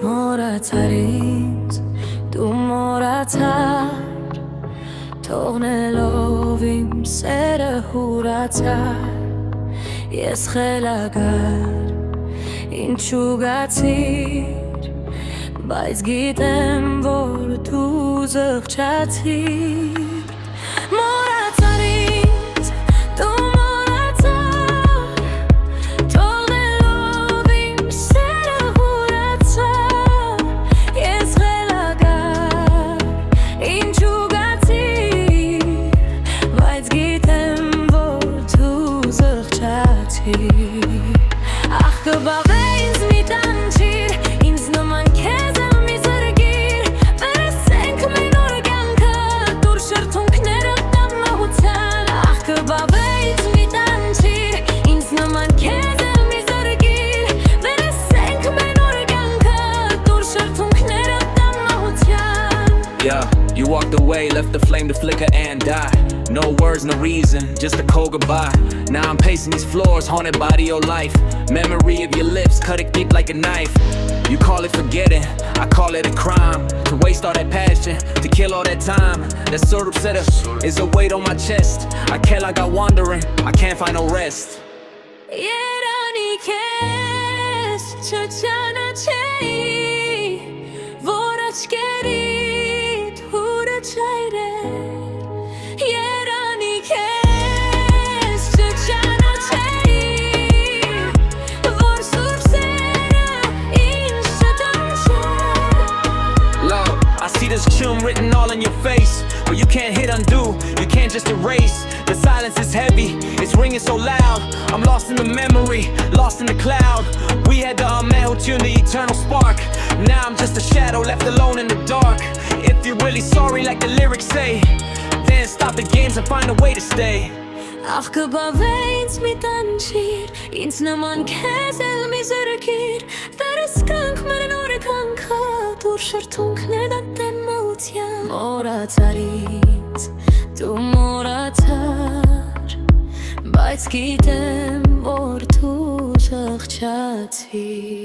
Մոռացար ինձ, դու մոռացար, թողնելով իմ սերը հուրացար, ես խելագար, ինչու գացիր, բայց գիտեմ, որ դու զղջացիր Մոռացար ինձ, դու մոռացար, թողնելով իմ սերը հուրացար, ես խելագար, ինչու գացիր, բայց գիտեմ, որ դու զղջացիր Ախ կբաղե ինձ մի տանջիր, ինձ նման քեզ մի զրգիր, վերեսենք մեր նոր կյանքը, դուր շրթունքները տամահության Ախ կբաղե ինձ մի տանջիր, ինձ նման քեզ մի զրգիր, վերեսենք մեր նոր կյանքը, դուր շրթունքները տամահության Yeah, you walked away, left the flame to flicker and die No words, no reason, just a cold goodbye Now I'm pacing these floors, haunted by your life Memory of your lips, cut it deep like a knife You call it forgetting, I call it a crime To waste all that passion, to kill all that time That sort of setup is a weight on my chest I can't like I'm wandering, I can't find no rest Երանի քեզ չճանաչեի, որ աչքերիդ հուրը չայրեր Երանի քեզ չճանաչեի, որ սուրբ սերը ինձ չտանջեր Love, I see this tune written all in your face But you can't hit undo, you can't just erase The silence is heavy, it's ringing so loud I'm lost in the memory, lost in the cloud We had the man who tuned the eternal spark Now I'm just a shadow left alone in the dark If you're really sorry like the lyrics say Then stop the games and find a way to stay Ախ կբավե ինձ մի տանջիր, ինձ նման քեզ մի զրգիր Վերեսկանք մեր նոր կյանքը, դուր շրթունքները տամահության Մոռացար ինձ, դու մոռացար, բայց գիտեմ, որ դու զղջացիր